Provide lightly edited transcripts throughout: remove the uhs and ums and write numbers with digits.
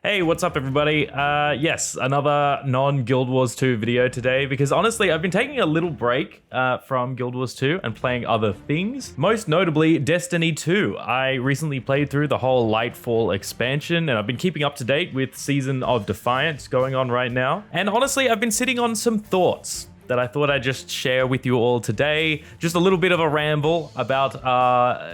Hey, what's up everybody? Yes, another non-Guild Wars 2 video today because honestly, I've been taking a little break from Guild Wars 2 and playing other things. Most notably, Destiny 2. I recently played through the whole Lightfall expansion and I've been keeping up to date with Season of Defiance going on right now. And honestly, I've been sitting on some thoughts that I thought I'd just share with you all today. Just a little bit of a ramble about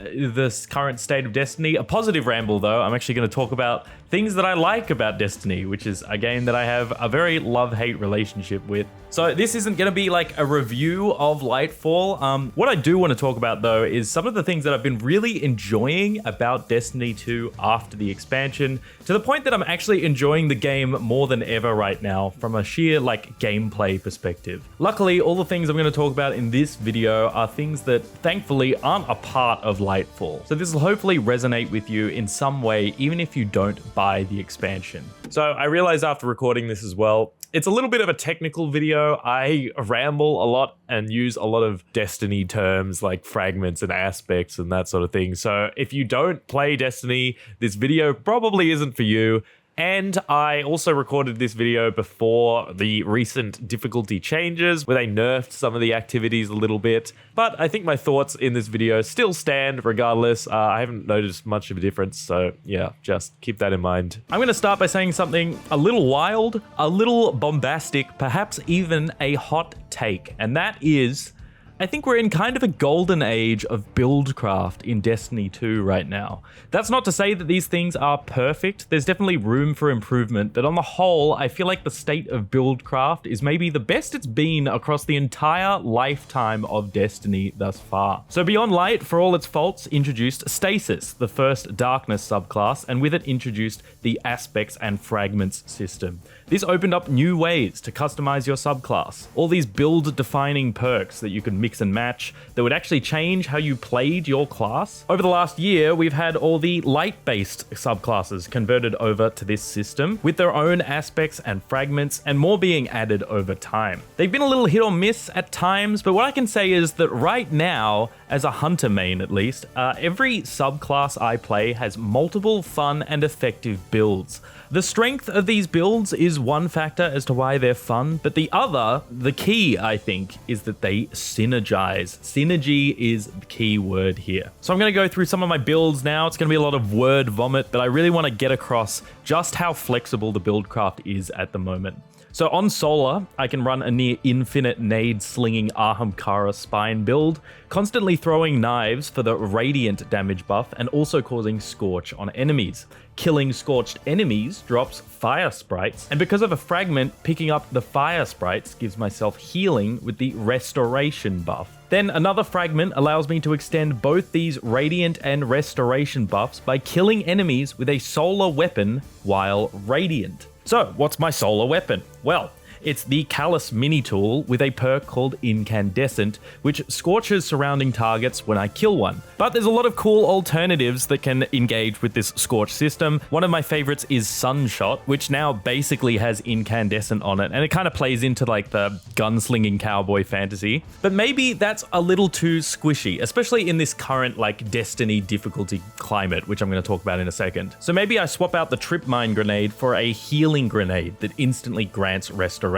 this current state of Destiny. A positive ramble though. I'm actually going to talk about things that I like about Destiny, which is a game that I have a very love-hate relationship with. So this isn't going to be like a review of Lightfall. What I do want to talk about though is some of the things that I've been really enjoying about Destiny 2 after the expansion, to the point that I'm actually enjoying the game more than ever right now from a sheer like gameplay perspective. Luckily, all the things I'm going to talk about in this video are things that thankfully aren't a part of Lightfall. So this will hopefully resonate with you in some way, even if you don't buy the expansion. So I realized after recording this as well, it's a little bit of a technical video. I ramble a lot and use a lot of Destiny terms like fragments and aspects and that sort of thing. So if you don't play Destiny, this video probably isn't for you. And I also recorded this video before the recent difficulty changes where they nerfed some of the activities a little bit. But I think my thoughts in this video still stand regardless. I haven't noticed much of a difference. So yeah, just keep that in mind. I'm going to start by saying something a little wild, a little bombastic, perhaps even a hot take. And that is, I think we're in kind of a golden age of Buildcraft in Destiny 2 right now. That's not to say that these things are perfect. There's definitely room for improvement, but on the whole, I feel like the state of Buildcraft is maybe the best it's been across the entire lifetime of Destiny thus far. So Beyond Light, for all its faults, introduced Stasis, the first Darkness subclass, and with it introduced the Aspects and Fragments system. This opened up new ways to customize your subclass. All these build-defining perks that you could mix and match that would actually change how you played your class. Over the last year, we've had all the light-based subclasses converted over to this system with their own aspects and fragments and more being added over time. They've been a little hit or miss at times, but what I can say is that right now, as a hunter main at least, every subclass I play has multiple fun and effective builds. The strength of these builds is one factor as to why they're fun, but the other, the key, I think, is that they synergize. Synergy is the key word here. So I'm going to go through some of my builds now. It's going to be a lot of word vomit, but I really want to get across just how flexible the Buildcraft is at the moment. So on Solar, I can run a near infinite nade-slinging Ahamkara spine build, constantly throwing knives for the radiant damage buff and also causing Scorch on enemies. Killing scorched enemies drops fire sprites, and because of a fragment, picking up the fire sprites gives myself healing with the restoration buff. Then another fragment allows me to extend both these radiant and restoration buffs by killing enemies with a solar weapon while radiant. So, what's my solar weapon? Well, it's the Callus mini tool with a perk called Incandescent, which scorches surrounding targets when I kill one. But there's a lot of cool alternatives that can engage with this Scorch system. One of my favorites is Sunshot, which now basically has Incandescent on it, and it kind of plays into like the gunslinging cowboy fantasy. But maybe that's a little too squishy, especially in this current like Destiny difficulty climate, which I'm going to talk about in a second. So maybe I swap out the Trip Mine grenade for a healing grenade that instantly grants restoration.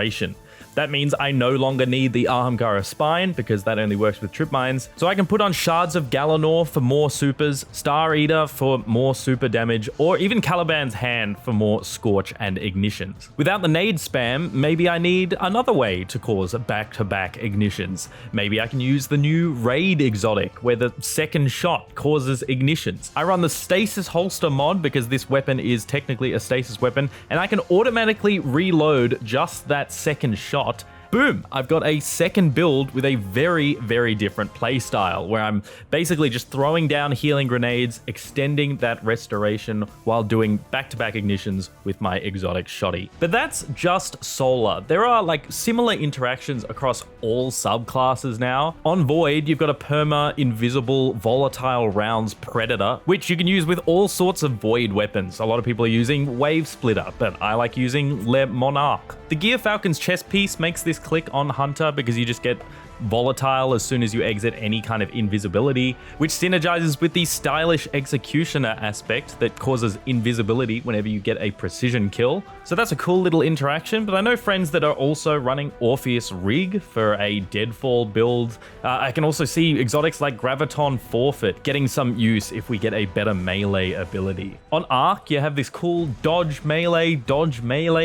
That means I no longer need the Ahamkara spine because that only works with trip mines. So I can put on Shards of Galanor for more supers, Star Eater for more super damage, or even Caliban's Hand for more Scorch and ignitions. Without the nade spam, maybe I need another way to cause back-to-back ignitions. Maybe I can use the new Raid exotic where the second shot causes ignitions. I run the Stasis holster mod because this weapon is technically a stasis weapon, and I can automatically reload just that second shot. Boom, I've got a second build with a very, very different playstyle where I'm basically just throwing down healing grenades, extending that restoration while doing back-to-back ignitions with my exotic shoddy. But that's just Solar. There are like similar interactions across all subclasses now. On Void, you've got a perma invisible volatile rounds predator, which you can use with all sorts of Void weapons. A lot of people are using Wave Splitter, but I like using Le Monarch. The Gear Falcon's chest piece makes this click on Hunter because you just get volatile as soon as you exit any kind of invisibility, which synergizes with the stylish executioner aspect that causes invisibility whenever you get a precision kill. So that's a cool little interaction, but I know friends that are also running Orpheus Rig for a Deadfall build. I can also see exotics like Graviton Forfeit getting some use if we get a better melee ability. On Arc, you have this cool dodge melee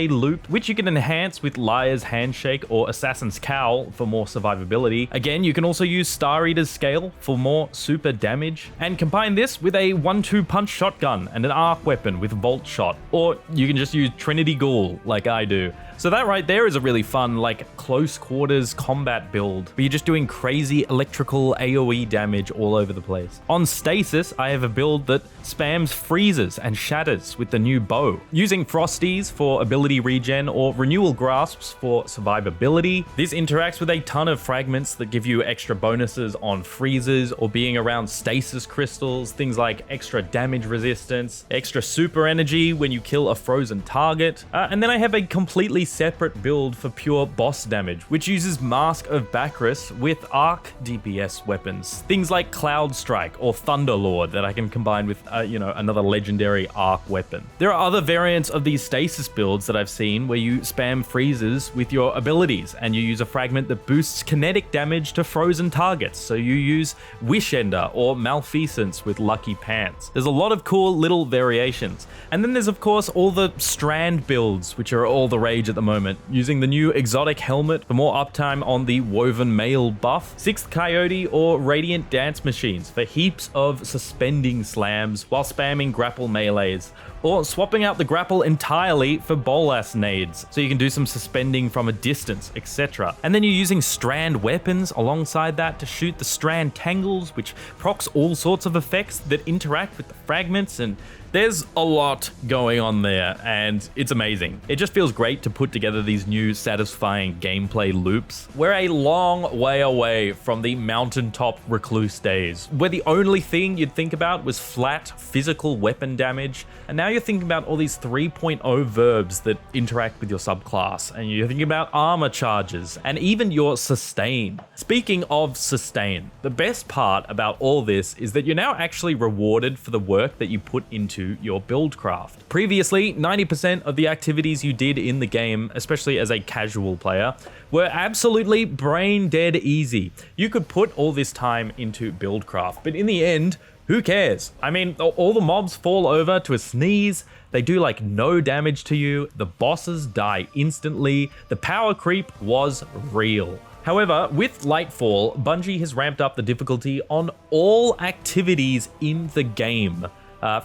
loop, which you can enhance with Liar's Handshake or Assassin's Cowl for more survivability. Again, you can also use Star Eater's Scale for more super damage, and combine this with a 1-2 punch shotgun and an arc weapon with Volt Shot, or you can just use Trinity Ghoul like I do. So that right there is a really fun, like, close quarters combat build, where you're just doing crazy electrical AoE damage all over the place. On Stasis, I have a build that spams freezes and shatters with the new bow, using Frosties for ability regen or Renewal Grasps for survivability. This interacts with a ton of fragments that give you extra bonuses on freezes or being around stasis crystals, things like extra damage resistance, extra super energy when you kill a frozen target. And then I have a completely separate build for pure boss damage, which uses Mask of Bacchus with arc DPS weapons, things like Cloud Strike or Thunderlord that I can combine with another legendary arc weapon. There are other variants of these stasis builds that I've seen where you spam freezes with your abilities and you use a fragment that boosts kinetic damage to frozen targets, so you use Wish Ender or Malfeasance with Lucky Pants. There's a lot of cool little variations. And then there's of course all the strand builds, which are all the rage at the moment, using the new exotic helmet for more uptime on the woven mail buff, Sixth Coyote or Radiant Dance Machines for heaps of suspending slams while spamming grapple melees, or swapping out the grapple entirely for bolas nades, so you can do some suspending from a distance, etc. And then you're using strand weapons alongside that to shoot the strand tangles, which procs all sorts of effects that interact with the fragments, and there's a lot going on there, and it's amazing. It just feels great to put together these new satisfying gameplay loops. We're a long way away from the mountaintop recluse days, where the only thing you'd think about was flat physical weapon damage, and now you're thinking about all these 3.0 verbs that interact with your subclass, and you're thinking about armor charges, and even your sustain. Speaking of sustain, the best part about all this is that you're now actually rewarded for the work that you put into your Buildcraft. Previously, 90% of the activities you did in the game, especially as a casual player, were absolutely brain dead easy. You could put all this time into Buildcraft, but in the end, who cares? I mean, all the mobs fall over to a sneeze, they do like no damage to you, the bosses die instantly, the power creep was real. However, with Lightfall, Bungie has ramped up the difficulty on all activities in the game.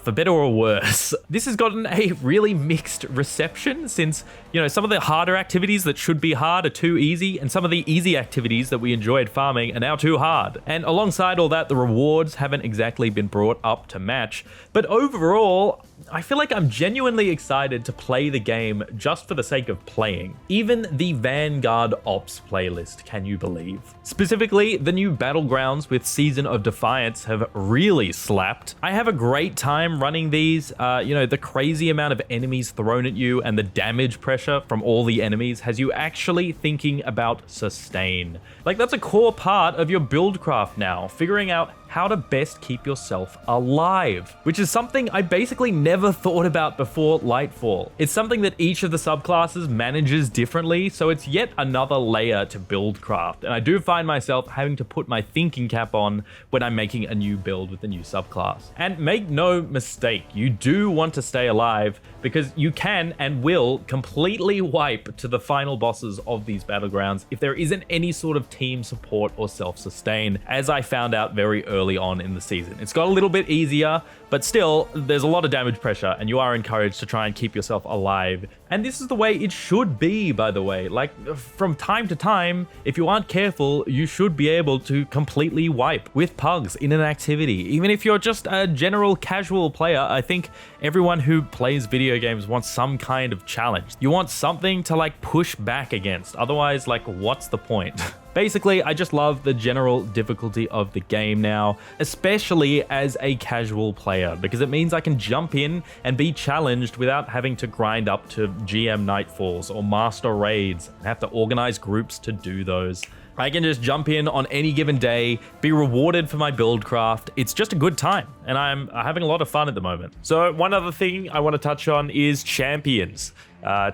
For better or worse. This has gotten a really mixed reception since, some of the harder activities that should be hard are too easy, and some of the easy activities that we enjoyed farming are now too hard. And alongside all that, the rewards haven't exactly been brought up to match. But overall, I feel like I'm genuinely excited to play the game just for the sake of playing. Even the Vanguard Ops playlist, can you believe? Specifically, the new Battlegrounds with Season of Defiance have really slapped. I have a great time running these. The crazy amount of enemies thrown at you and the damage pressure from all the enemies has you actually thinking about sustain. Like, that's a core part of your Buildcraft now, figuring out how to best keep yourself alive, which is something I basically never thought about before Lightfall. It's something that each of the subclasses manages differently, so it's yet another layer to Buildcraft, and I do find myself having to put my thinking cap on when I'm making a new build with a new subclass. And make no mistake, you do want to stay alive, because you can and will completely wipe to the final bosses of these battlegrounds if there isn't any sort of team support or self-sustain, as I found out very early on in the season. It's got a little bit easier, but still, there's a lot of damage pressure, and you are encouraged to try and keep yourself alive. And this is the way it should be, by the way. Like, from time to time, if you aren't careful, you should be able to completely wipe with pugs in an activity. Even if you're just a general casual player, I think everyone who plays video games wants some kind of challenge. You want something to, like, push back against. Otherwise, like, what's the point? Basically, I just love the general difficulty of the game now, especially as a casual player, because it means I can jump in and be challenged without having to grind up to GM Nightfalls or Master Raids and have to organize groups to do those. I can just jump in on any given day, be rewarded for my Buildcraft. It's just a good time, and I'm having a lot of fun at the moment. So one other thing I want to touch on is champions.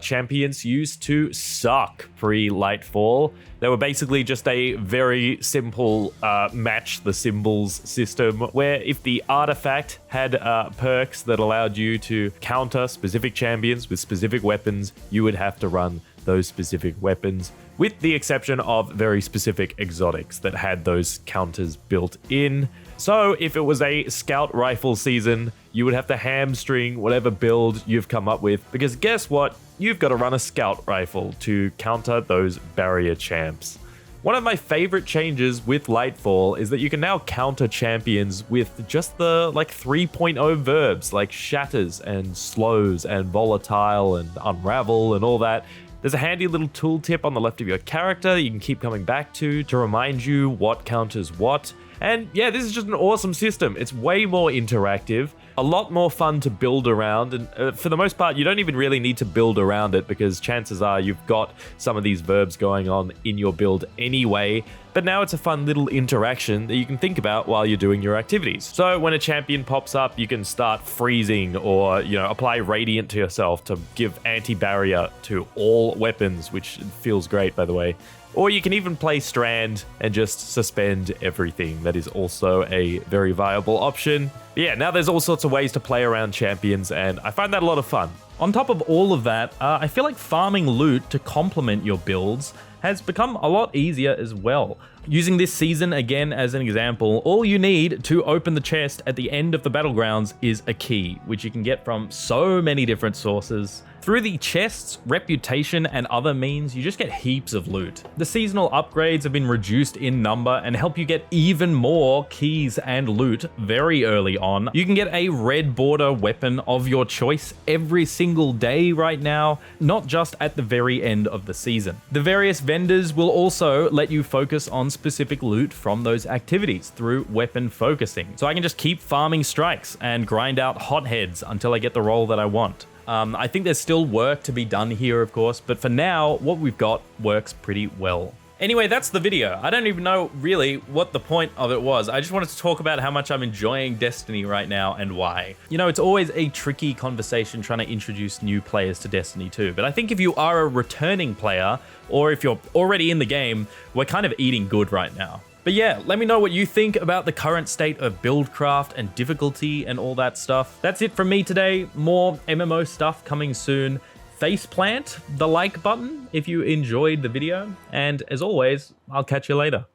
Champions used to suck pre-Lightfall. They were basically just a very simple match the symbols system, where if the artifact had perks that allowed you to counter specific champions with specific weapons, you would have to run those specific weapons, with the exception of very specific exotics that had those counters built in. So if it was a scout rifle season, you would have to hamstring whatever build you've come up with, because guess what? You've got to run a scout rifle to counter those barrier champs. One of my favorite changes with Lightfall is that you can now counter champions with just the 3.0 verbs like shatters and slows and volatile and unravel and all that. There's a handy little tooltip on the left of your character that you can keep coming back to remind you what counters what. And yeah, this is just an awesome system. It's way more interactive, a lot more fun to build around, and for the most part, you don't even really need to build around it because chances are you've got some of these verbs going on in your build anyway. But now it's a fun little interaction that you can think about while you're doing your activities. So when a champion pops up, you can start freezing or, apply radiant to yourself to give anti-barrier to all weapons, which feels great, by the way. Or you can even play Strand and just suspend everything. That is also a very viable option. But yeah, now there's all sorts of ways to play around champions, and I find that a lot of fun. On top of all of that, I feel like farming loot to complement your builds has become a lot easier as well. Using this season again as an example, all you need to open the chest at the end of the battlegrounds is a key, which you can get from so many different sources. Through the chests, reputation, and other means, you just get heaps of loot. The seasonal upgrades have been reduced in number and help you get even more keys and loot very early on. You can get a red border weapon of your choice every single day right now, not just at the very end of the season. The various vendors will also let you focus on specific loot from those activities through weapon focusing. So I can just keep farming strikes and grind out hotheads until I get the role that I want. I think there's still work to be done here, of course, but for now, what we've got works pretty well. Anyway, that's the video. I don't even know really what the point of it was. I just wanted to talk about how much I'm enjoying Destiny right now and why. It's always a tricky conversation trying to introduce new players to Destiny 2, but I think if you are a returning player, or if you're already in the game, we're kind of eating good right now. But yeah, let me know what you think about the current state of Buildcraft and difficulty and all that stuff. That's it from me today. More MMO stuff coming soon. Faceplant the like button if you enjoyed the video. And as always, I'll catch you later.